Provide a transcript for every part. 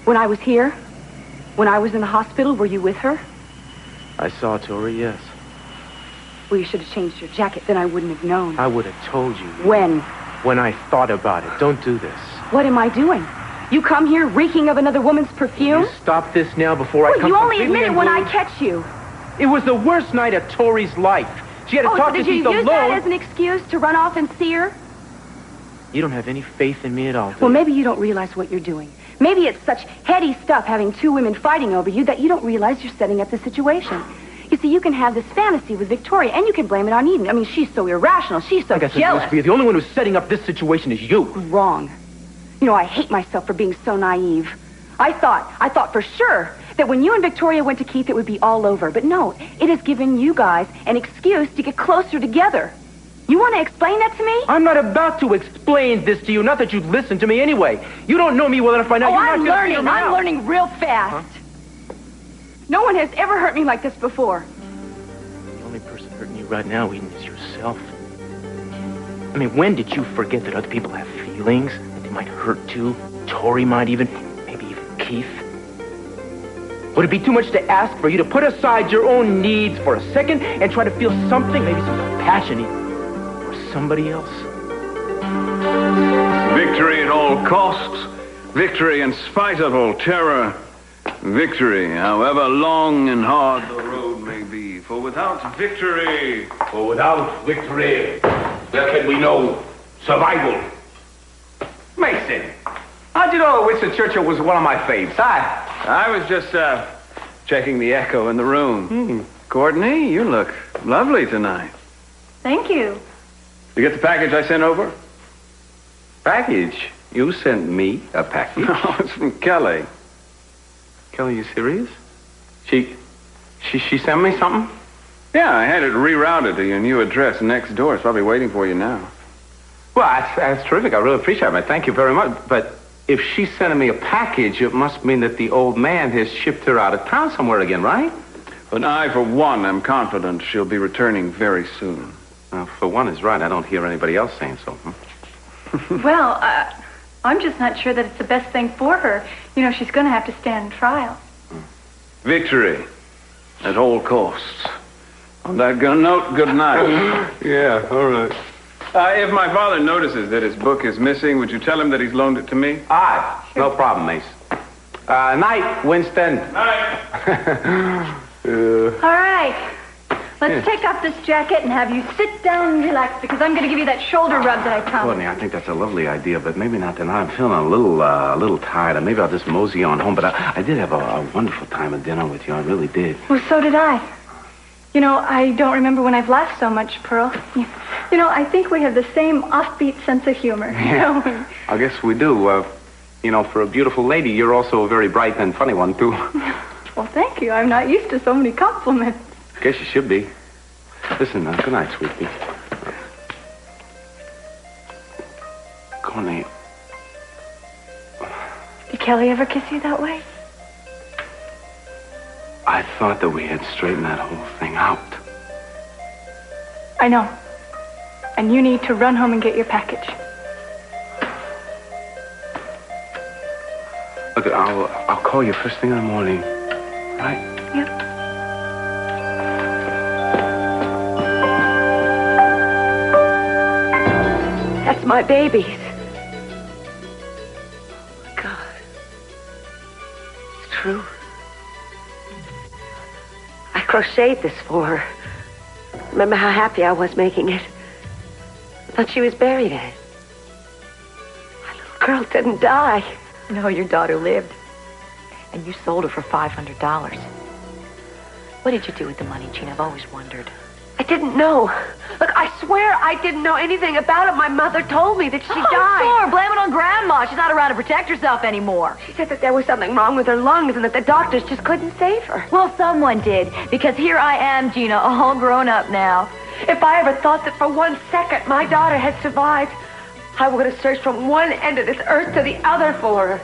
When I was here? When I was in the hospital, were you with her? I saw Tori, yes. Well, you should have changed your jacket. Then I wouldn't have known. I would have told you. When? When I thought about it. Don't do this. What am I doing? You come here reeking of another woman's perfume? You stop this now before I come. You only admit it when I catch you. It was the worst night of Tori's life. She had to talk to people alone. Did you use that as an excuse to run off and see her? You don't have any faith in me at all, do Well, you? maybe you don't realize what you're doing. Maybe it's such heady stuff having two women fighting over you that you don't realize you're setting up the situation. You see, you can have this fantasy with Victoria, and you can blame it on Eden. I mean, she's so irrational. She's so jealous. The only one who's setting up this situation is you. Wrong. You know, I hate myself for being so naive. I thought for sure that when you and Victoria went to Keith, it would be all over. But no, it has given you guys an excuse to get closer together. You want to explain that to me? I'm not about to explain this to you. Not that you'd listen to me anyway. You don't know me well enough by now. I'm learning real fast. Huh? No one has ever hurt me like this before. The only person hurting you right now, Eden, is yourself. I mean, when did you forget that other people have feelings? That they might hurt too? Tori might even, maybe even Keith? Would it be too much to ask for you to put aside your own needs for a second and try to feel something, maybe some compassion for somebody else? Victory at all costs. Victory in spite of all terror. Victory, however long and hard the road may be. For without victory, there can be no survival. Mason, how'd you know Winston Churchill was one of my faves? I was just checking the echo in the room. Courtney, you look lovely tonight. Thank you. You get the package I sent over? Package? You sent me a package? No, it's from Kelly. Kelly, you serious? She sent me something? Yeah, I had it rerouted to your new address next door. It's probably waiting for you now. Well, that's terrific. I really appreciate it. Thank you very much. But if she's sending me a package, it must mean that the old man has shipped her out of town somewhere again, right? But I, for one, am confident she'll be returning very soon. For one is right. I don't hear anybody else saying so. Well, I'm just not sure that it's the best thing for her. You know, she's going to have to stand trial. Victory at all costs. On that note, good night. Yeah, all right. If my father notices that his book is missing, would you tell him that he's loaned it to me? No problem, Mace. Night, Winston. Night. All right. Let's take off this jacket and have you sit down and relax, because I'm going to give you that shoulder rub that I promised. Courtney, I think that's a lovely idea, but maybe not tonight. I'm feeling a little tired, and maybe I'll just mosey on home. But I did have a wonderful time at dinner with you. I really did. Well, so did I. You know, I don't remember when I've laughed so much, Pearl. You know, I think we have the same offbeat sense of humor. Yeah, I guess we do. You know, for a beautiful lady, you're also a very bright and funny one, too. Well, thank you. I'm not used to so many compliments. Guess you should be. Listen, good night, sweetie. Courtney. Did Kelly ever kiss you that way? I thought that we had straightened that whole thing out. I know. And you need to run home and get your package. Look, I'll call you first thing in the morning. Right? Yep. That's my babies. Oh, my God. It's true. I crocheted this for her. Remember how happy I was making it? I thought she was buried in it. My little girl didn't die. No, your daughter lived. And you sold her for $500. What did you do with the money, Gene? I've always wondered. I didn't know. Look, I swear I didn't know anything about it. My mother told me that she died. Sure, blame it on Grandma. She's not around to protect herself anymore. She said that there was something wrong with her lungs and that the doctors just couldn't save her. Well, someone did, because here I am, Gina, all grown up now. If I ever thought that for 1 second my daughter had survived, I would have searched from one end of this earth to the other for her.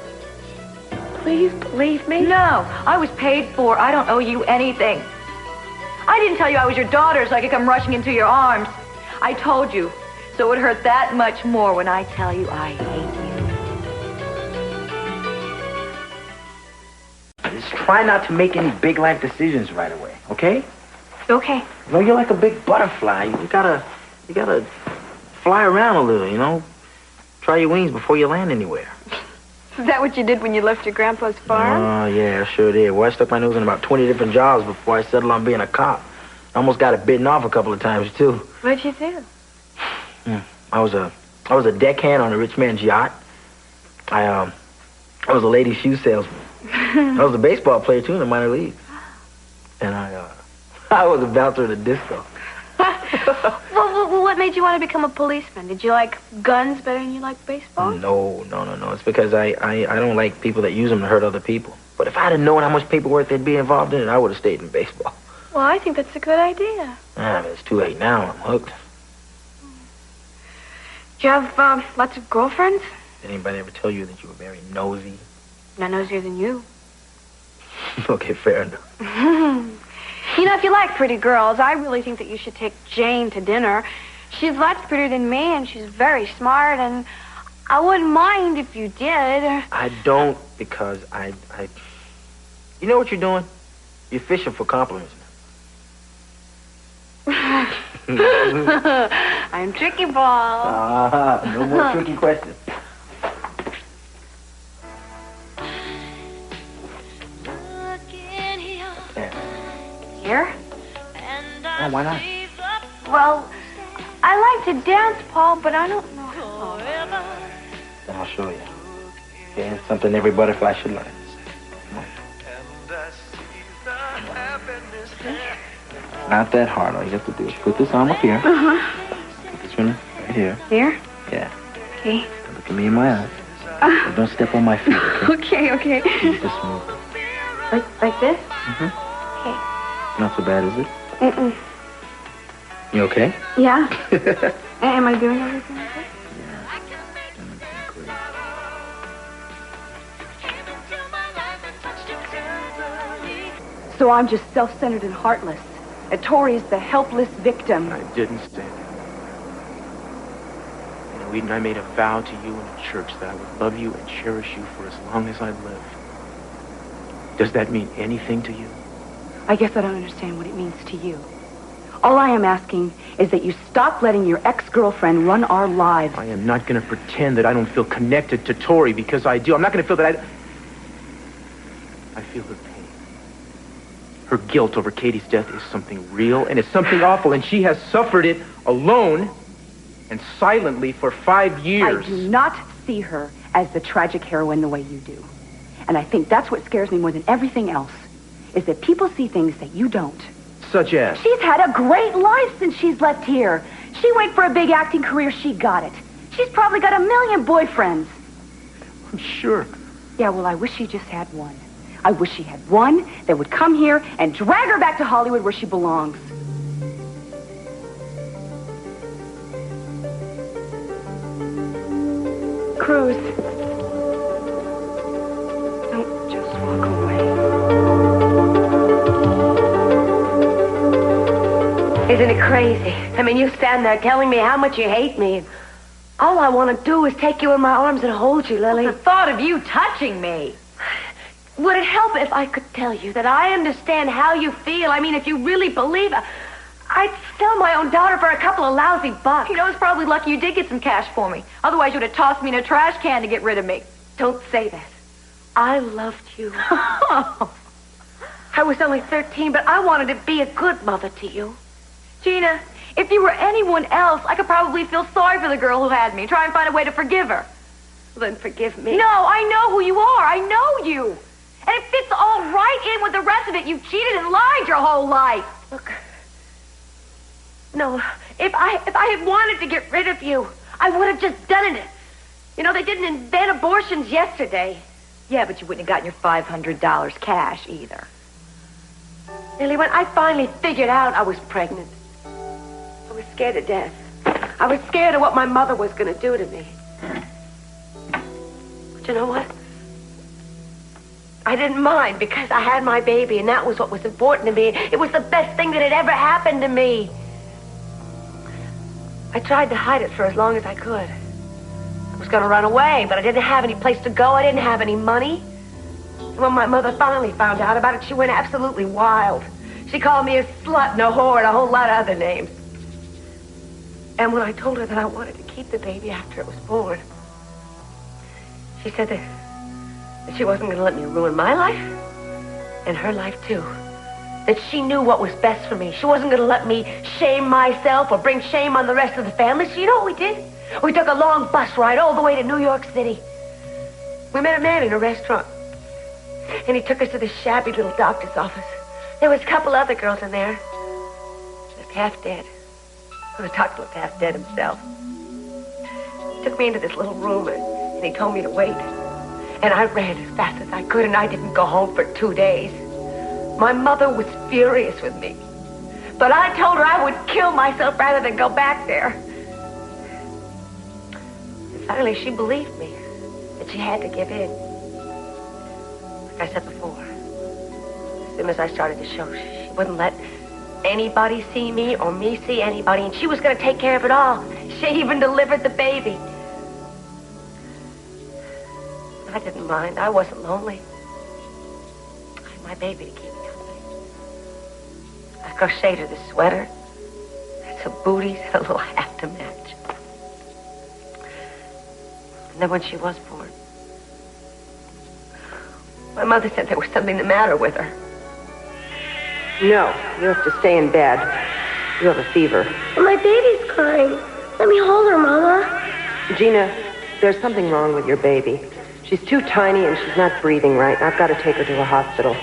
Please believe me. No, I was paid for. I don't owe you anything. I didn't tell you I was your daughter so I could come rushing into your arms. I told you, so it would hurt that much more when I tell you I hate you. try not to make any big life decisions right away, okay? Okay. You know, you're like a big butterfly. You gotta fly around a little, you know? Try your wings before you land anywhere. Is that what you did when you left your grandpa's farm? Oh, yeah, I sure did. Well, I stuck my nose in about 20 different jobs before I settled on being a cop. I almost got it bitten off a couple of times, too. What'd you do? I was a deckhand on a rich man's yacht. I was a lady shoe salesman. I was a baseball player, too, in the minor leagues. And I was a bouncer at a disco. Well, what made you want to become a policeman? Did you like guns better than you like baseball? No. It's because I don't like people that use them to hurt other people. But if I'd have known how much paperwork there'd be involved in it, I would have stayed in baseball. Well, I think that's a good idea. But it's too late now. I'm hooked. Do you have lots of girlfriends? Did anybody ever tell you that you were very nosy? Not nosier than you. Okay, fair enough. You know, if you like pretty girls, I really think that you should take Jane to dinner. She's lots prettier than me, and she's very smart, and I wouldn't mind if you did. I don't, because I... You know what you're doing? You're fishing for compliments. I'm tricky ball. No more tricky questions. Here? Oh, why not? Well, I like to dance, Paul, but I don't know how. Then I'll show you. Yeah, it's something every butterfly should learn. Come on. Not that hard. All you have to do is put this arm up here. Put this one right here. Here? Yeah. Okay. Now look at me in my eyes. And don't step on my feet, okay? Okay. Keep this smooth. Like this? Mm-hmm. Okay. Not so bad, is it? Mm-mm. You okay? Yeah. Am I doing everything okay? So I'm just self-centered and heartless. And Tori's the helpless victim. I didn't say that. You know, Eden, I made a vow to you in a church that I would love you and cherish you for as long as I live. Does that mean anything to you? I guess I don't understand what it means to you. All I am asking is that you stop letting your ex-girlfriend run our lives. I am not going to pretend that I don't feel connected to Tori because I do. I'm not going to feel that I feel her pain. Her guilt over Katie's death is something real and it's something awful, and she has suffered it alone and silently for 5 years. I do not see her as the tragic heroine the way you do. And I think that's what scares me more than everything else, is that people see things that you don't. Such as? She's had a great life since she's left here. She went for a big acting career. She got it. She's probably got 1 million boyfriends. I'm sure. Yeah, well, I wish she just had one. I wish she had one that would come here and drag her back to Hollywood where she belongs. Cruz. Don't just walk away. Isn't it crazy? I mean, you stand there telling me how much you hate me. All I want to do is take you in my arms and hold you, Lily. The thought of you touching me. Would it help if I could tell you that I understand how you feel? I mean, if you really believe it, I'd sell my own daughter for a couple of lousy bucks. You know, it's probably lucky you did get some cash for me. Otherwise, you would have tossed me in a trash can to get rid of me. Don't say that. I loved you. I was only 13, but I wanted to be a good mother to you. Gina, if you were anyone else, I could probably feel sorry for the girl who had me. Try and find a way to forgive her. Well, then forgive me. No, I know who you are. I know you. And it fits all right in with the rest of it. You've cheated and lied your whole life. Look, no, if I had wanted to get rid of you, I would have just done it. You know, they didn't invent abortions yesterday. Yeah, but you wouldn't have gotten your $500 cash either. Lily, when I finally figured out I was pregnant, I was scared to death. I was scared of what my mother was going to do to me. But you know what? I didn't mind because I had my baby, and that was what was important to me. It was the best thing that had ever happened to me. I tried to hide it for as long as I could. I was going to run away, but I didn't have any place to go. I didn't have any money. When my mother finally found out about it, she went absolutely wild. She called me a slut and a whore and a whole lot of other names. And when I told her that I wanted to keep the baby after it was born, she said that she wasn't going to let me ruin my life and her life too. That she knew what was best for me. She wasn't going to let me shame myself or bring shame on the rest of the family. So you know what we did? We took a long bus ride all the way to New York City. We met a man in a restaurant, and he took us to this shabby little doctor's office. There was a couple other girls in there. Looked half dead. Well, the doctor looked half dead himself. He took me into this little room, and he told me to wait. And I ran as fast as I could, and I didn't go home for 2 days. My mother was furious with me. But I told her I would kill myself rather than go back there. And finally, she believed me. That she had to give in. Like I said before, as soon as I started to show, she wouldn't let anybody see me or me see anybody, and she was going to take care of it all. She even delivered the baby. I didn't mind. I wasn't lonely. I had my baby to keep me company. I crocheted her the sweater, had some booties, and a little hat to match. And then when she was born, my mother said there was something the matter with her. No, you have to stay in bed. You have a fever. My baby's crying. Let me hold her, Mama. Gina, there's something wrong with your baby. She's too tiny and she's not breathing right. I've got to take her to a hospital.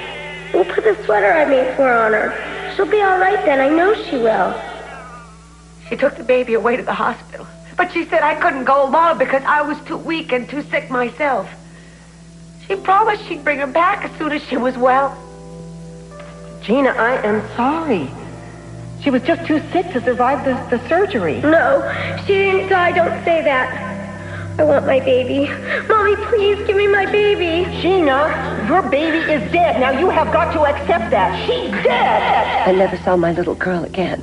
We'll put the sweater I made for her on her. She'll be all right then. I know she will. She took the baby away to the hospital. But she said I couldn't go along because I was too weak and too sick myself. She promised she'd bring her back as soon as she was well. Gina, I am sorry. She was just too sick to survive the surgery. No, she didn't die. Don't say that. I want my baby. Mommy, please give me my baby. Gina, your baby is dead. Now you have got to accept that. She's dead. I never saw my little girl again.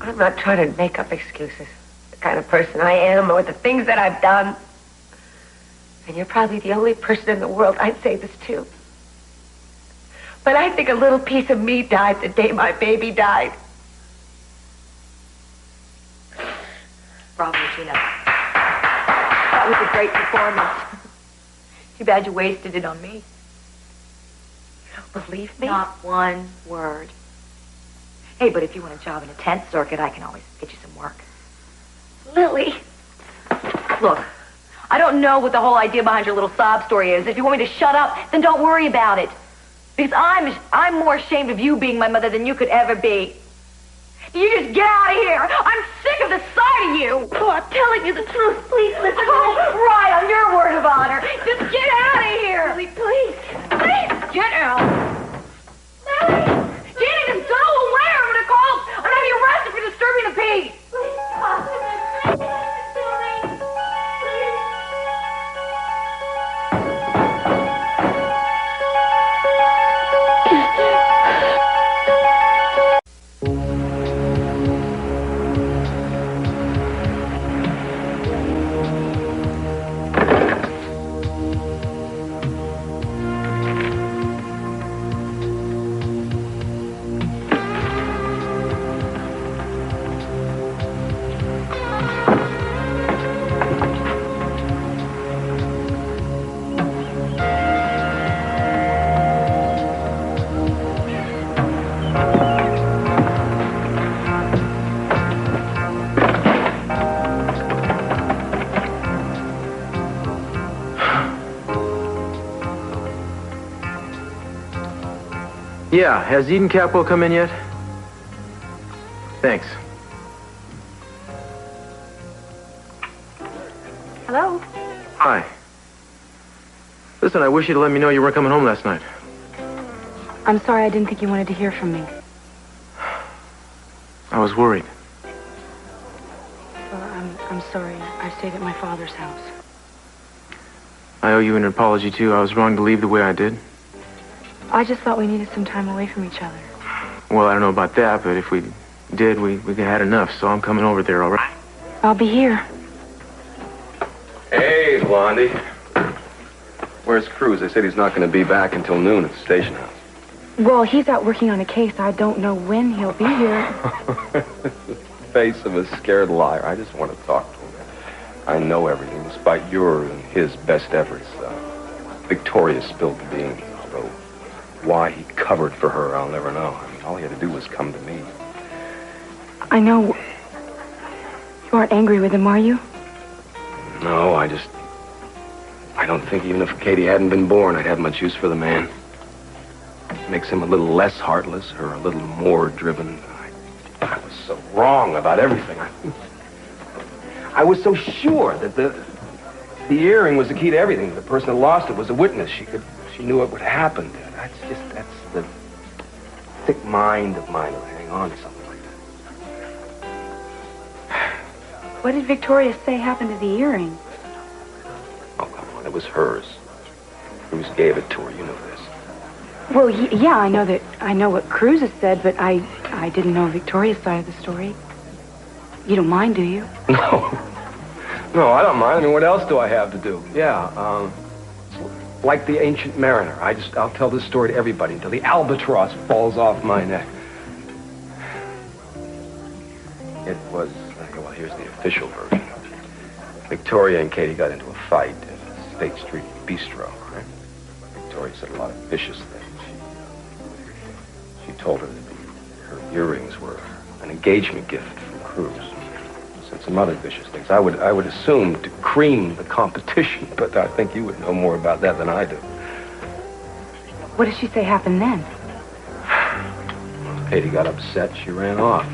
I'm not trying to make up excuses. The kind of person I am or the things that I've done. And you're probably the only person in the world I'd say this to. But I think a little piece of me died the day my baby died. Bravo, Gina. That was a great performance. Too bad you wasted it on me. You don't believe me? Not one word. Hey, but if you want a job in a tent circuit, I can always get you some work. Lily. Look, I don't know what the whole idea behind your little sob story is. If you want me to shut up, then don't worry about it. Because I'm more ashamed of you being my mother than you could ever be. You just get out of here. I'm sick of the sight of you. Oh, I'm telling you the truth. Please listen to me. Oh, right, on your word of honor. Just get out of here. Lily, please. Please, get out. Lily! Jenny, just go away. I'm going to call. I'm going to have you arrested for disturbing the peace. Please stop. Yeah, has Eden Capwell come in yet? Thanks. Hello? Hi. Listen, I wish you'd let me know you weren't coming home last night. I'm sorry, I didn't think you wanted to hear from me. I was worried. Well, I'm sorry. I stayed at my father's house. I owe you an apology, too. I was wrong to leave the way I did. I just thought we needed some time away from each other. Well, I don't know about that, but if we did, we had enough, so I'm coming over there, all right? I'll be here. Hey, Blondie. Where's Cruz? They said he's not going to be back until noon at the station house. Well, he's out working on a case. I don't know when he'll be here. Face of a scared liar. I just want to talk to him. I know everything, despite your and his best efforts. Victoria spilled the beans, although why he covered for her, I'll never know. I mean, all he had to do was come to me. I know. You aren't angry with him, are you? No, I don't think even if Katie hadn't been born, I'd have much use for the man. It makes him a little less heartless or a little more driven. I was so wrong about everything. I was so sure that the earring was the key to everything. The person that lost it was a witness. She knew it would happen. That's the thick mind of mine to hang on to something like that. What did Victoria say happened to the earring? Oh, come on. It was hers. Cruz gave it to her. You know this. Well, yeah, I know what Cruz has said, but I didn't know Victoria's side of the story. You don't mind, do you? No, I don't mind. I mean, what else do I have to do? Yeah, like the ancient mariner. I'll tell this story to everybody until the albatross falls off my neck. It was, well, here's the official version. Victoria and Katie got into a fight at State Street Bistro, right? Victoria said a lot of vicious things. She told her that her earrings were an engagement gift from Cruz. And some other vicious things. I would assume to cream the competition, but I think you would know more about that than I do. What did she say happened then? Katie got upset. She ran off.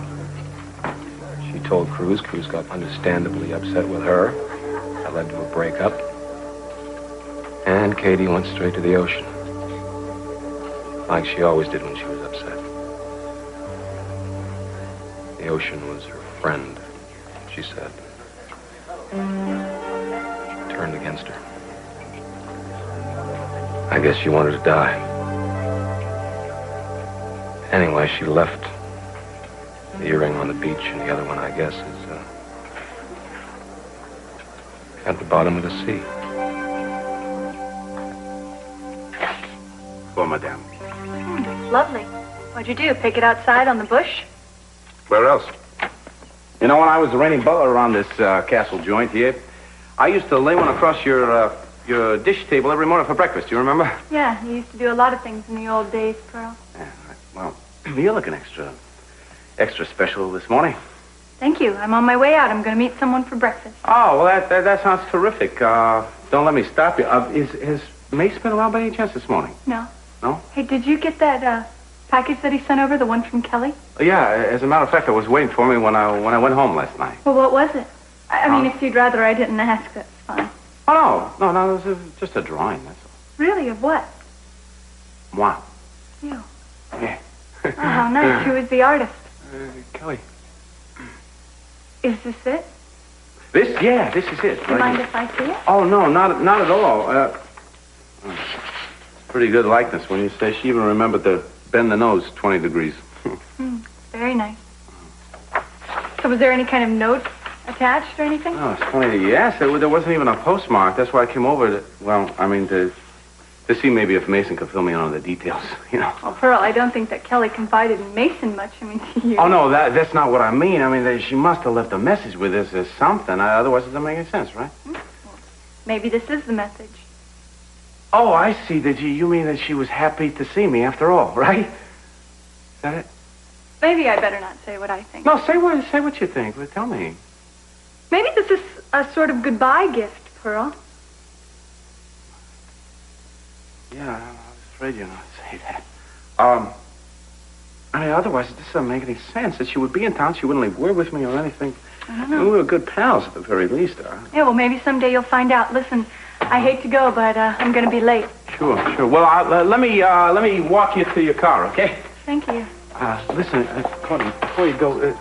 She told Cruz. Cruz got understandably upset with her. That led to a breakup. And Katie went straight to the ocean. Like she always did when she was upset. The ocean was her friend, she said. Turned against her. I guess she wanted to die. Anyway, she left the earring on the beach, and the other one, I guess, is at the bottom of the sea. Well, madame. Lovely. What'd you do, pick it outside on the bush? Where else? You know, when I was the reigning butler around this castle joint here, I used to lay one across your dish table every morning for breakfast. Do you remember? Yeah, you used to do a lot of things in the old days, Pearl. Yeah, well, you're looking extra special this morning. Thank you. I'm on my way out. I'm going to meet someone for breakfast. Oh, well, that sounds terrific. Don't let me stop you. Has Mace been around by any chance this morning? No. No? Hey, did you get that package that he sent over, the one from Kelly? Yeah, as a matter of fact, it was waiting for me when I went home last night. Well, what was it? I mean, if you'd rather I didn't ask, that's fine. Oh, no, it was just a drawing, that's all. Really? Of what? Moi. You. Yeah. Oh, how nice. Who is the artist? Kelly. Is this it? This is it. Do you mind if I see it? Oh, no, not at all. Pretty good likeness when you say she even remembered to bend the nose 20 degrees. Very nice. So was there any kind of note attached or anything? Oh, it's funny that you asked. There wasn't even a postmark. That's why I came over to see maybe if Mason could fill me in on the details, you know. Well, Pearl, I don't think that Kelly confided in Mason much. I mean, you... Oh, no, that's not what I mean. I mean, she must have left a message with us or something. Otherwise, it doesn't make any sense, right? Well, maybe this is the message. Oh, I see. You mean that she was happy to see me after all, right? Is that it? Maybe I better not say what I think. No, say what you think. Well, tell me. Maybe this is a sort of goodbye gift, Pearl. Yeah, I was afraid you'd not say that. I mean, otherwise, it just doesn't make any sense that she would be in town. She wouldn't leave word with me or anything. I don't know. We were good pals at the very least. Yeah, well, maybe someday you'll find out. Listen, I hate to go, but I'm going to be late. Sure. Well, let me walk you to your car, okay? Thank you. Listen, Courtney, before you go,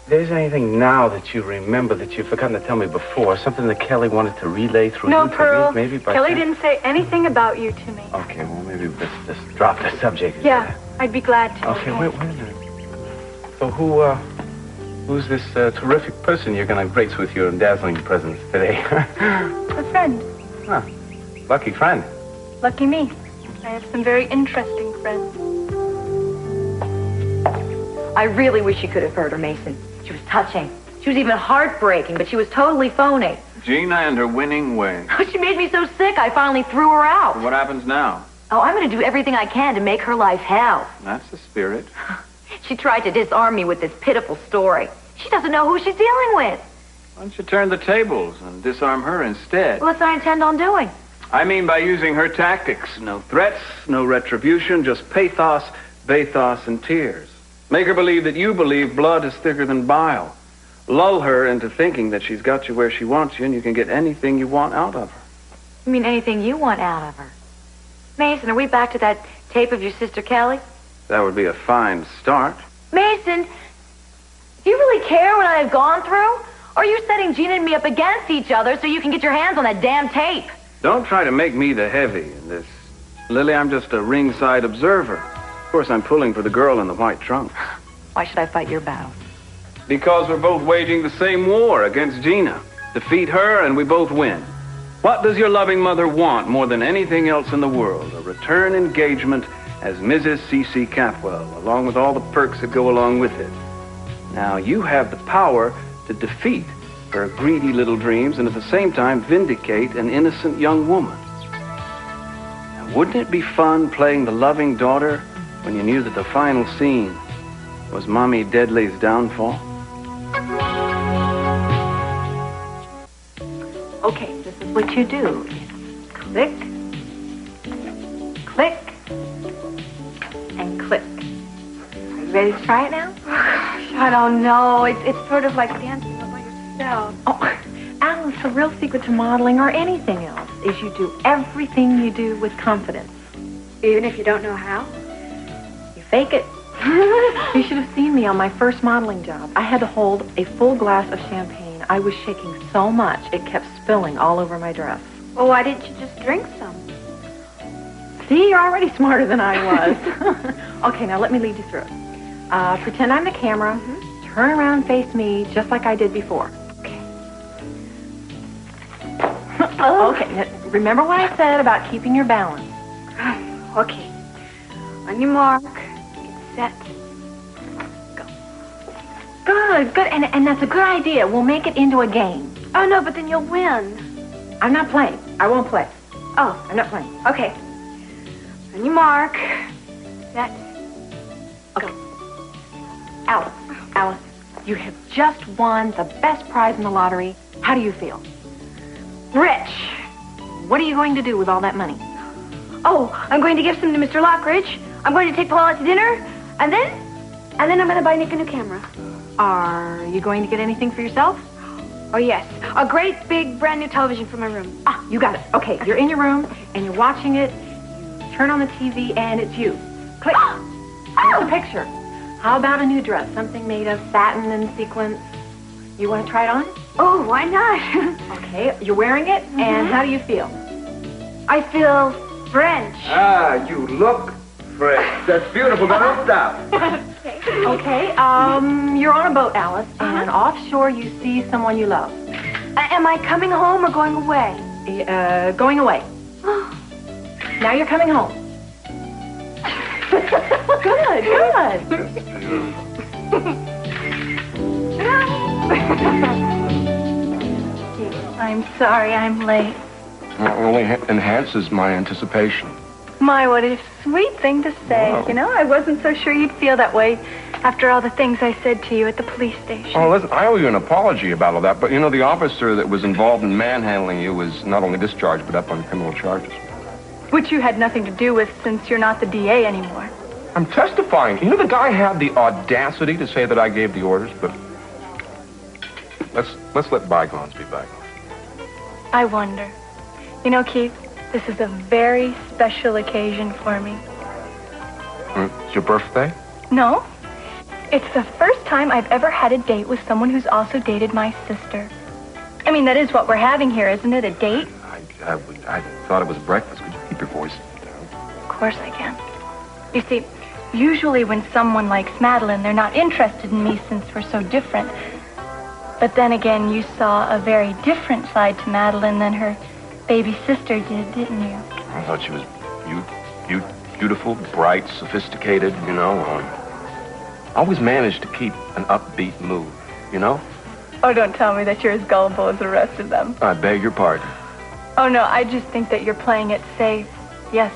there's anything now that you remember that you've forgotten to tell me before? Something that Kelly wanted to relay through no, you Pearl. to me, maybe? Kelly didn't say anything about you to me. Okay, well, maybe let's just drop the subject. Yeah, I'd be glad to. Okay, wait a minute. So who's this terrific person you're going to grace with your dazzling presence today? A friend. Huh. Lucky friend. Lucky me. I have some very interesting friends. I really wish you could have heard her, Mason. She was touching. She was even heartbreaking, but she was totally phony. Gina and her winning way. She made me so sick, I finally threw her out. What happens now? Oh, I'm going to do everything I can to make her life hell. That's the spirit. She tried to disarm me with this pitiful story. She doesn't know who she's dealing with. Why don't you turn the tables and disarm her instead? Well, that's what I intend on doing. I mean by using her tactics. No threats, no retribution, just pathos, bathos, and tears. Make her believe that you believe blood is thicker than bile. Lull her into thinking that she's got you where she wants you and you can get anything you want out of her. You mean anything you want out of her? Mason, are we back to that tape of your sister Kelly? That would be a fine start. Mason, do you really care what I've gone through? Or are you setting Gina and me up against each other so you can get your hands on that damn tape? Don't try to make me the heavy in this. Lily, I'm just a ringside observer. Of course, I'm pulling for the girl in the white trunks. Why should I fight your battle? Because we're both waging the same war against Gina. Defeat her and we both win. What does your loving mother want more than anything else in the world? A return engagement as Mrs. C.C. Capwell, along with all the perks that go along with it. Now, you have the power to defeat her greedy little dreams and at the same time vindicate an innocent young woman. Now, wouldn't it be fun playing the loving daughter when you knew that the final scene was Mommy Deadly's downfall? Okay, this is what you do. Click, click, and click. Are you ready to try it now? I don't know. It's sort of like dancing all by yourself. Oh, Alice, the real secret to modeling or anything else is you do everything you do with confidence. Even if you don't know how? You fake it. You should have seen me on my first modeling job. I had to hold a full glass of champagne. I was shaking so much, it kept spilling all over my dress. Well, why didn't you just drink some? See, you're already smarter than I was. Okay, now let me lead you through it. Pretend I'm the camera. Turn around and face me just like I did before. Okay. Okay, now, remember what I said about keeping your balance. Okay. On your mark, get set, go. Good, good, and that's a good idea. We'll make it into a game. Oh, no, but then you'll win. I'm not playing. I won't play. Oh, I'm not playing. Okay. On your mark, set, okay. Alice, you have just won the best prize in the lottery. How do you feel? rich. What are you going to do with all that money? Oh, I'm going to give some to Mr. Lockridge. I'm going to take Paul out to dinner, and then I'm going to buy Nick a new camera. Are you going to get anything for yourself? Oh, yes. A great, big, brand new television for my room. Ah, you got it. Okay, you're in your room, and you're watching it. You turn on the TV, and it's you. Click. Here's the picture. How about a new dress? Something made of satin and sequins. You want to try it on? Oh, why not? Okay, you're wearing it, and how do you feel? I feel French. Ah, you look French. That's beautiful. Now don't stop. Okay, you're on a boat, Alice, and offshore you see someone you love. Am I coming home or going away? Going away. Now you're coming home. Good, good. I'm sorry I'm late. Well, it only enhances my anticipation. My, what a sweet thing to say. Wow. You know, I wasn't so sure you'd feel that way after all the things I said to you at the police station. Oh, listen, I owe you an apology about all that, but you know, the officer that was involved in manhandling you was not only discharged, but up on criminal charges. Which you had nothing to do with since you're not the DA anymore. I'm testifying. You know, the guy had the audacity to say that I gave the orders, but let's let bygones be bygones. I wonder. You know, Keith, this is a very special occasion for me. It's your birthday? No. It's the first time I've ever had a date with someone who's also dated my sister. I mean, that is what we're having here, isn't it? A date? I thought it was breakfast. Could you keep your voice down? Of course I can. You see, usually when someone likes Madeline, they're not interested in me since we're so different. But then again, you saw a very different side to Madeline than her baby sister did, didn't you? I thought she was beautiful, bright, sophisticated, you know. Always managed to keep an upbeat mood, you know? Oh, don't tell me that you're as gullible as the rest of them. I beg your pardon. Oh, no, I just think that you're playing it safe. Yes,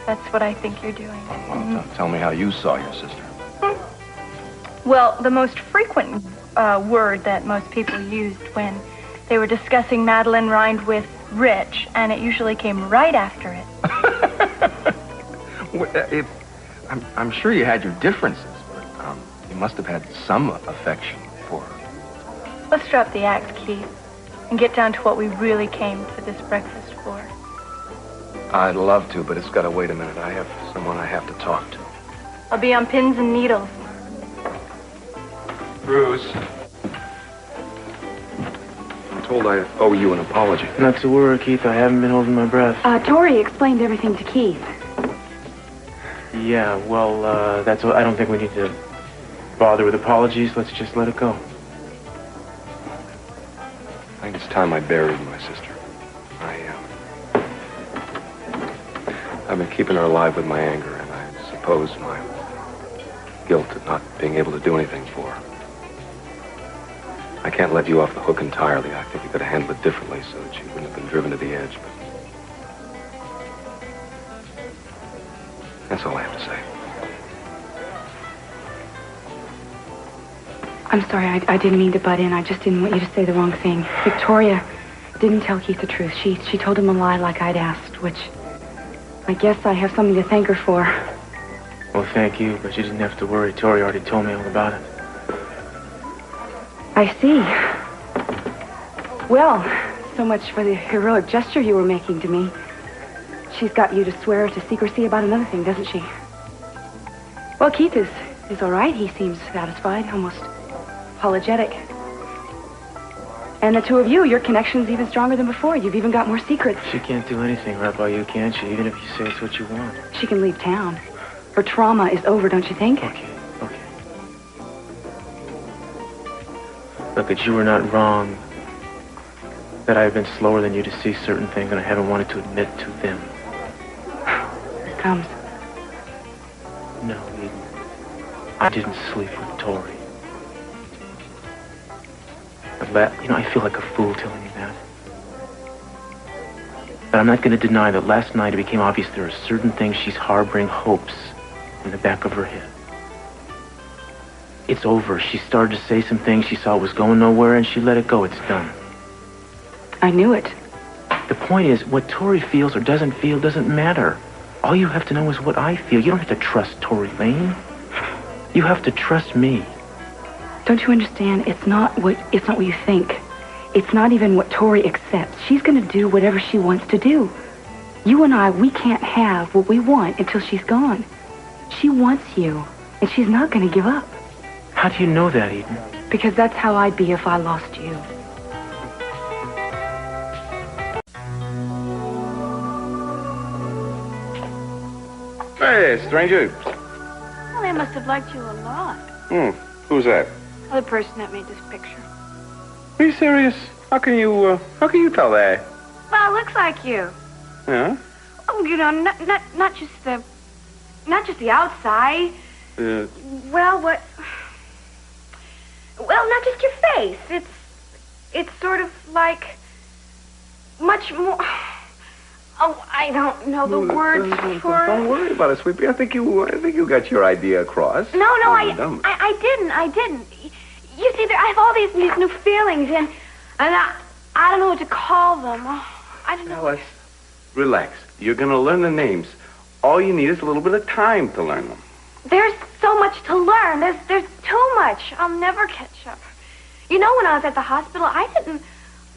that's what I think you're doing. Well, tell me how you saw your sister. Well, the most frequent word that most people used when they were discussing Madeline rhymed with rich, and it usually came right after it. I'm sure you had your differences, but you must have had some affection for her. Let's drop the act, Keith, and get down to what we really came to this breakfast for. I'd love to, but it's got to wait a minute. I have someone I have to talk to. I'll be on pins and needles. Bruce. I'm told I owe you an apology. Not to worry, Keith. I haven't been holding my breath. Tori explained everything to Keith. Yeah, well, that's what I don't think we need to bother with apologies. Let's just let it go. I think it's time I buried my sister. I've been keeping her alive with my anger, and I suppose my guilt at not being able to do anything for her. I can't let you off the hook entirely. I think you could have handled it differently so that she wouldn't have been driven to the edge, but that's all I have to say. I'm sorry, I didn't mean to butt in. I just didn't want you to say the wrong thing. Victoria didn't tell Keith the truth. She told him a lie like I'd asked, which I guess I have something to thank her for. Well, thank you, but you didn't have to worry. Tori already told me all about it. I see. Well, so much for the heroic gesture you were making to me. She's got you to swear to secrecy about another thing, doesn't she? Well, Keith is all right. He seems satisfied, almost apologetic. And the two of you, your connection's even stronger than before. You've even got more secrets. She can't do anything right by you, can she? Even if you say it's what you want. She can leave town. Her trauma is over, don't you think? Okay. Look, that you were not wrong. That I've been slower than you to see certain things, and I haven't wanted to admit to them. Here it comes. No, Eden. I didn't sleep with Tori. I feel like a fool telling you that. But I'm not going to deny that last night it became obvious there are certain things she's harboring hopes in the back of her head. It's over. She started to say some things she saw was going nowhere, and she let it go. It's done. I knew it. The point is, what Tori feels or doesn't feel doesn't matter. All you have to know is what I feel. You don't have to trust Tori Lane. You have to trust me. Don't you understand? It's not what you think. It's not even what Tori accepts. She's going to do whatever she wants to do. You and I, we can't have what we want until she's gone. She wants you, and she's not going to give up. How do you know that, Eden? Because that's how I'd be if I lost you. Hey, stranger. Well, they must have liked you a lot. Who's that? The person that made this picture. Are you serious? How can you tell that? Well, it looks like you. Yeah? Oh, you know, not just the outside. Well, what? Well, not just your face. It's sort of like much more. Oh, I don't know the words for it. Don't worry about it, sweetie. I think you got your idea across. No, I didn't. You see, I have all these new feelings, and I don't know what to call them. I don't know. Alice, relax. You're going to learn the names. All you need is a little bit of time to learn them. There's so much to learn. There's too much. I'll never catch up. You know, when I was at the hospital, I didn't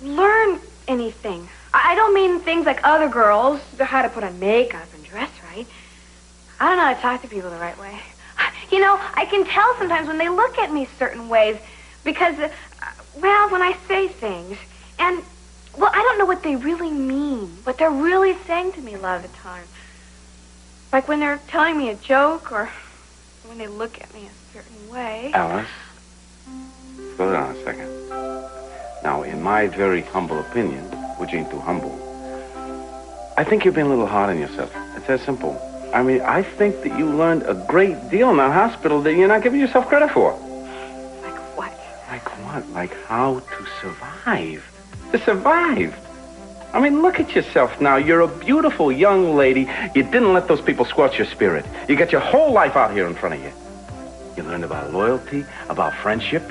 learn anything. I don't mean things like other girls, how to put on makeup and dress right. I don't know how to talk to people the right way. You know, I can tell sometimes when they look at me certain ways because, when I say things. And, I don't know what they really mean, what they're really saying to me a lot of the time. Like when they're telling me a joke or when they look at me a certain way. Alice, slow down a second. Now, in my very humble opinion, which ain't too humble, I think you're being a little hard on yourself. It's that simple. I mean, I think that you learned a great deal in that hospital that you're not giving yourself credit for. Like what? Like what? Like how to survive. To survive. I mean, look at yourself now. You're a beautiful young lady. You didn't let those people squelch your spirit. You got your whole life out here in front of you. You learned about loyalty, about friendship.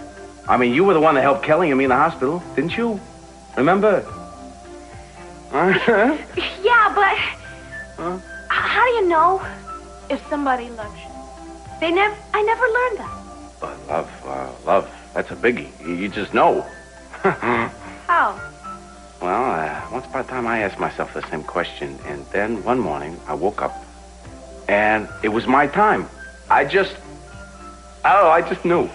I mean, you were the one that helped Kelly and me in the hospital, didn't you? Remember? Yeah, but how do you know if somebody loves you? I never learned that. But love, that's a biggie. You just know. How? Well, once upon a time, I asked myself the same question, and then one morning, I woke up, and it was my time. I just knew.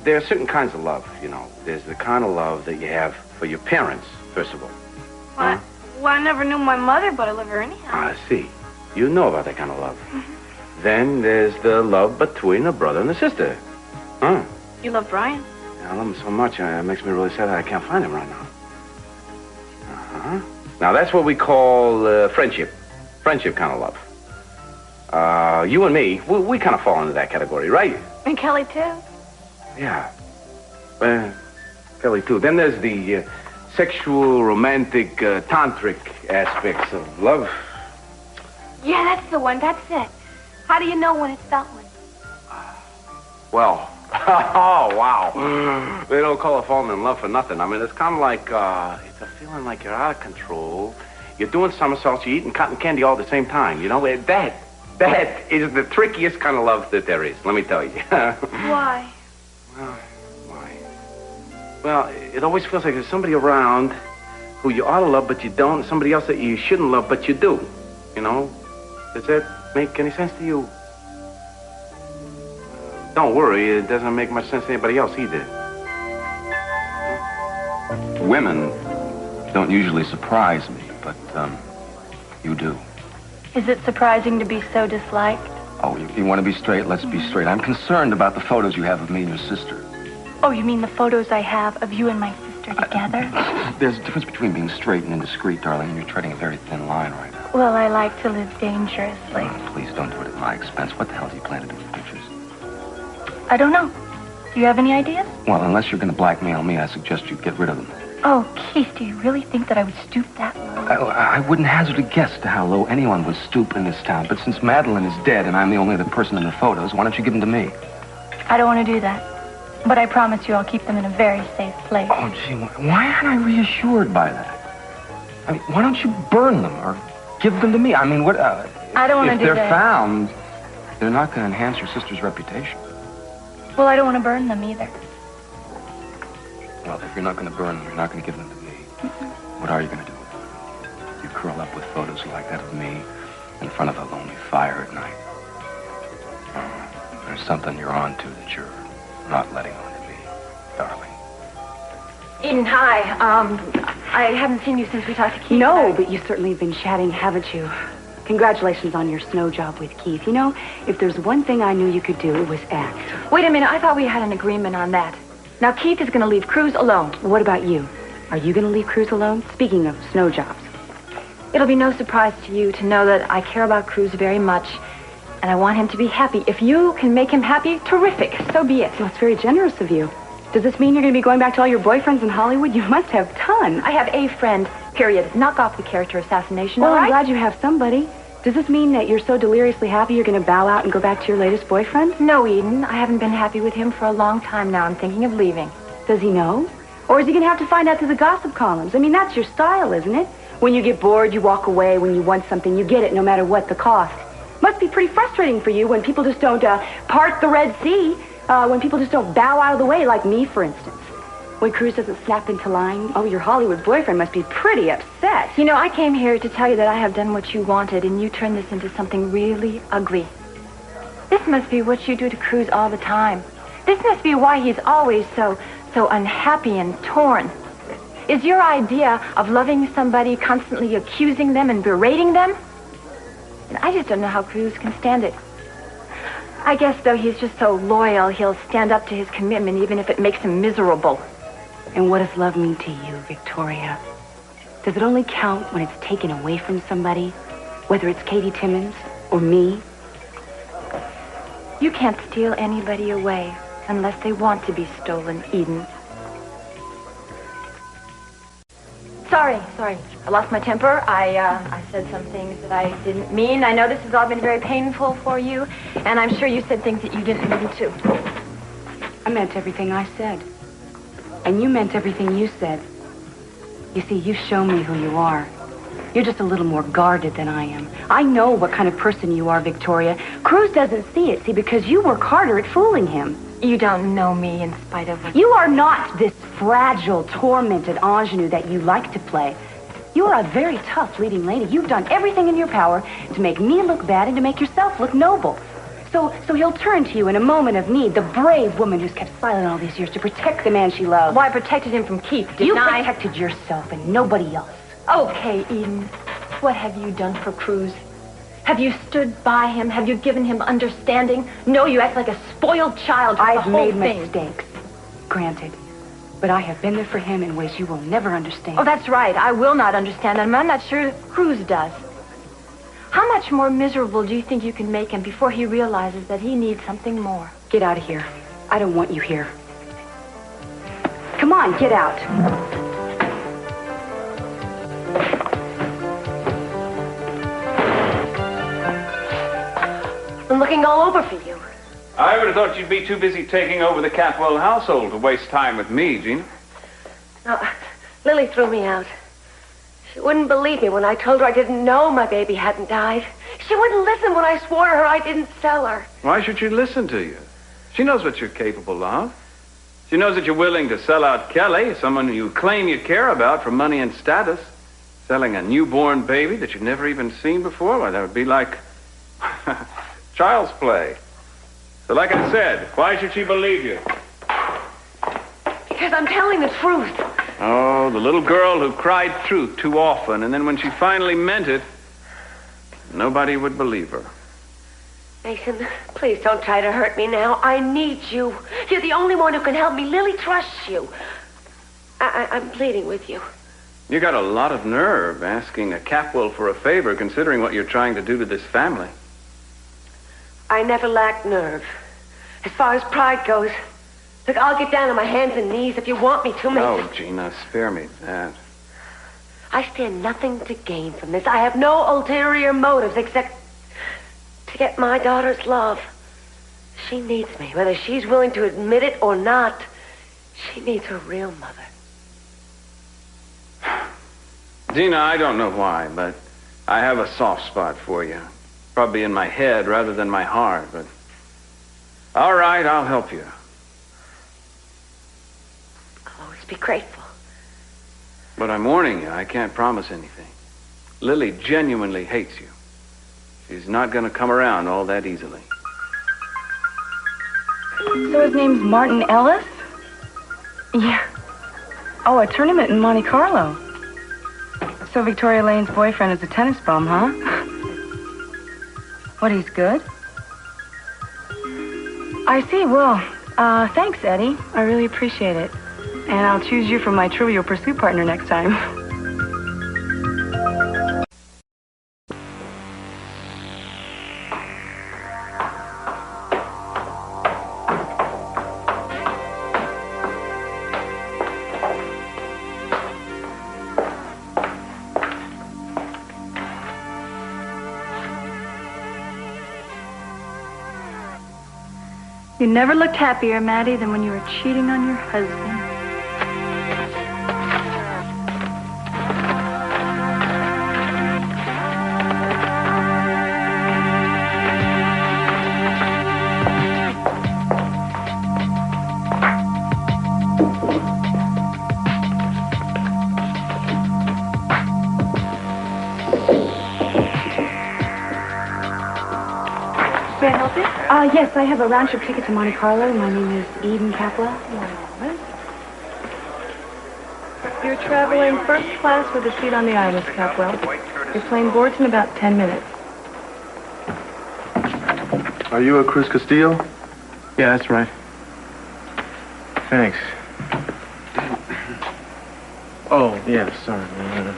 There are certain kinds of love, you know. There's the kind of love that you have for your parents, first of all. What? Well, I never knew my mother, but I love her anyhow. I see. You know about that kind of love. Then there's the love between a brother and a sister. Huh? You love Brian? Yeah, I love him so much, it makes me really sad that I can't find him right now. Now, that's what we call friendship. Friendship kind of love. You and me, we kind of fall into that category, right? And Kelly, too. Yeah. Kelly, too. Then there's the sexual, romantic, tantric aspects of love. Yeah, that's the one. That's it. How do you know when it's that one? Well, oh, wow. They don't call it falling in love for nothing. I mean, it's kind of like, it's a feeling like you're out of control. You're doing somersaults, you're eating cotton candy all at the same time. You know, that is the trickiest kind of love that there is, let me tell you. Why? Well, why? Well, it always feels like there's somebody around who you ought to love, but you don't. Somebody else that you shouldn't love, but you do. You know? Does that make any sense to you? Don't worry, it doesn't make much sense to anybody else either. Women don't usually surprise me, but, you do. Is it surprising to be so disliked? Oh, you want to be straight? Let's be straight. I'm concerned about the photos you have of me and your sister. Oh, you mean the photos I have of you and my sister together? There's a difference between being straight and indiscreet, darling, and you're treading a very thin line right now. Well, I like to live dangerously. Please don't do it at my expense. What the hell do you plan to do with the pictures? I don't know. Do you have any ideas? Well, unless you're going to blackmail me, I suggest you get rid of them. Oh, Keith, do you really think that I would stoop that low? I wouldn't hazard a guess to how low anyone would stoop in this town, but since Madeline is dead and I'm the only other person in the photos, why don't you give them to me? I don't want to do that. But I promise you I'll keep them in a very safe place. Oh, gee, why aren't I reassured by that? I mean, why don't you burn them or give them to me? I mean, what... I don't want to do that. If they're found, they're not going to enhance your sister's reputation. Well, I don't want to burn them either. Well, if you're not going to burn them, you're not going to give them to me. What are you going to do with them? You curl up with photos like that of me in front of a lonely fire at night. There's something you're on to that you're not letting on to me, darling. Eden, hi. I haven't seen you since we talked to Keith. No, but you certainly have been chatting, haven't you? Congratulations on your snow job with Keith. You know, if there's one thing I knew you could do, it was act. Wait a minute. I thought we had an agreement on that. Now, Keith is going to leave Cruz alone. What about you? Are you going to leave Cruz alone? Speaking of snow jobs. It'll be no surprise to you to know that I care about Cruz very much, and I want him to be happy. If you can make him happy, terrific. So be it. Well, it's very generous of you. Does this mean you're going to be going back to all your boyfriends in Hollywood? You must have tons. I have a friend, period. Knock off the character assassination, well, all right? I'm glad you have somebody. Does this mean that you're so deliriously happy you're going to bow out and go back to your latest boyfriend? No, Eden. I haven't been happy with him for a long time now. I'm thinking of leaving. Does he know? Or is he going to have to find out through the gossip columns? I mean, that's your style, isn't it? When you get bored, you walk away. When you want something, you get it no matter what the cost. Must be pretty frustrating for you when people just don't part the Red Sea, when people just don't bow out of the way, like me, for instance. When Cruz doesn't snap into line, oh, your Hollywood boyfriend must be pretty upset. You know, I came here to tell you that I have done what you wanted, and you turned this into something really ugly. This must be what you do to Cruz all the time. This must be why he's always so unhappy and torn. Is your idea of loving somebody constantly accusing them and berating them? And I just don't know how Cruz can stand it. I guess, though, he's just so loyal, he'll stand up to his commitment even if it makes him miserable. And what does love mean to you, Victoria? Does it only count when it's taken away from somebody? Whether it's Katie Timmons or me? You can't steal anybody away unless they want to be stolen, Eden. Sorry. I lost my temper. I said some things that I didn't mean. I know this has all been very painful for you, and I'm sure you said things that you didn't mean to. I meant everything I said. And you meant everything you said. You see, you've shown me who you are. You're just a little more guarded than I am. I know what kind of person you are, Victoria. Cruz doesn't see it, see, because you work harder at fooling him. You don't know me in spite of what... You are not this fragile, tormented ingenue that you like to play. You are a very tough leading lady. You've done everything in your power to make me look bad and to make yourself look noble. So he'll turn to you in a moment of need, the brave woman who's kept silent all these years to protect the man she loves. Well, I protected him from Keith, didn't I? You protected yourself and nobody else. Okay, Eden. What have you done for Cruz? Have you stood by him? Have you given him understanding? No, you act like a spoiled child. I've made mistakes, granted. But I have been there for him in ways you will never understand. Oh, that's right. I will not understand, and I'm not sure Cruz does. How much more miserable do you think you can make him before he realizes that he needs something more? Get out of here. I don't want you here. Come on, get out. I'm looking all over for you. I would have thought you'd be too busy taking over the Catwell household to waste time with me, Gina. No, Lily threw me out. She wouldn't believe me when I told her I didn't know my baby hadn't died. She wouldn't listen when I swore to her I didn't sell her. Why should she listen to you? She knows what you're capable of. She knows that you're willing to sell out Kelly, someone you claim you care about, for money and status. Selling a newborn baby that you've never even seen before, well, that would be like child's play. So like I said, why should she believe you? Because I'm telling the truth. Oh, the little girl who cried truth too often, and then when she finally meant it, nobody would believe her. Mason, please don't try to hurt me now. I need you. You're the only one who can help me. Lily trusts you. I'm pleading with you. You got a lot of nerve asking a Catwell for a favor, considering what you're trying to do to this family. I never lacked nerve. As far as pride goes, look, I'll get down on my hands and knees if you want me to, Mason. Oh, Gina, spare me that. I stand nothing to gain from this. I have no ulterior motives except to get my daughter's love. She needs me, whether she's willing to admit it or not. She needs her real mother. Gina, I don't know why, but I have a soft spot for you. Probably in my head rather than my heart, but... All right, I'll help you. I'll always be grateful. But I'm warning you, I can't promise anything. Lily genuinely hates you. She's not going to come around all that easily. So his name's Martin Ellis? Yeah. Oh, a tournament in Monte Carlo. So Victoria Lane's boyfriend is a tennis bum, huh? What, he's good? I see. Well, thanks, Eddie. I really appreciate it. And I'll choose you for my Trivial Pursuit partner next time. You never looked happier, Maddie, than when you were cheating on your husband. May I help you? Yes, I have a round-trip ticket to Monte Carlo. My name is Eden Capua. You're traveling first class with a seat on the aisle, Miss Capwell. Your plane boards in about 10 minutes. Are you a Cruz Castillo? Yeah, that's right. Thanks. Oh, yeah, sorry, man.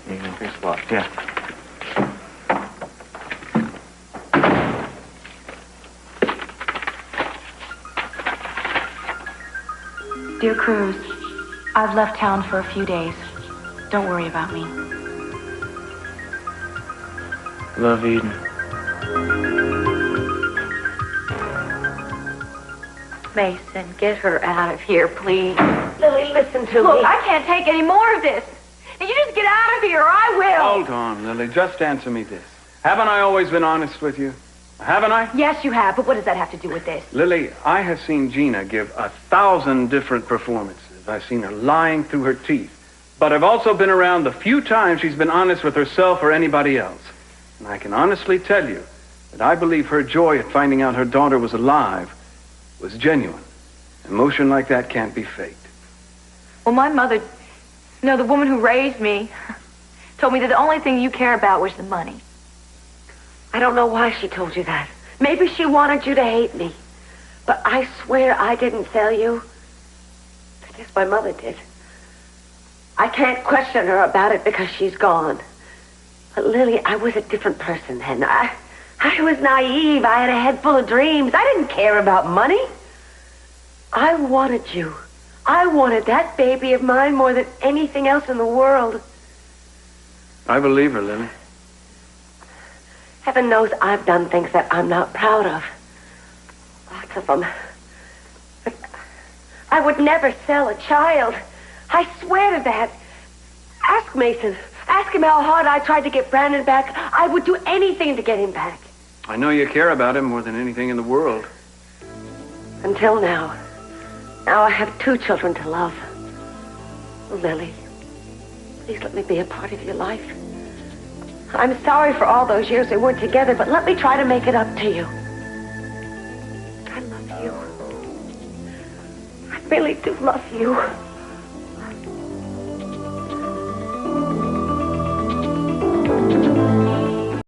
Thanks a lot. Yeah. Dear Cruz, I've left town for a few days. Don't worry about me. Love, Eden. Mason, get her out of here, please. Lily, listen to Look, me. I can't take any more of this. Now, you just get out of here or I will. Hold on, Lily. Just answer me this. Haven't I always been honest with you? Haven't I? Yes, you have, but what does that have to do with this? Lily, I have seen Gina give 1,000 different performances. I've seen her lying through her teeth. But I've also been around the few times she's been honest with herself or anybody else. And I can honestly tell you that I believe her joy at finding out her daughter was alive was genuine. Emotion like that can't be faked. Well, my mother, the woman who raised me, told me that the only thing you care about was the money. I don't know why she told you that. Maybe she wanted you to hate me. But I swear I didn't tell you. I guess my mother did. I can't question her about it because she's gone. But Lily, I was a different person then. I was naive. I had a head full of dreams. I didn't care about money. I wanted you. I wanted that baby of mine more than anything else in the world. I believe her, Lily. Heaven knows I've done things that I'm not proud of. Lots of them. But I would never sell a child. I swear to that. Ask Mason. Ask him how hard I tried to get Brandon back. I would do anything to get him back. I know you care about him more than anything in the world. Until now. Now I have 2 children to love. Lily, please let me be a part of your life. I'm sorry for all those years we weren't together, but let me try to make it up to you. I love you. I really do love you.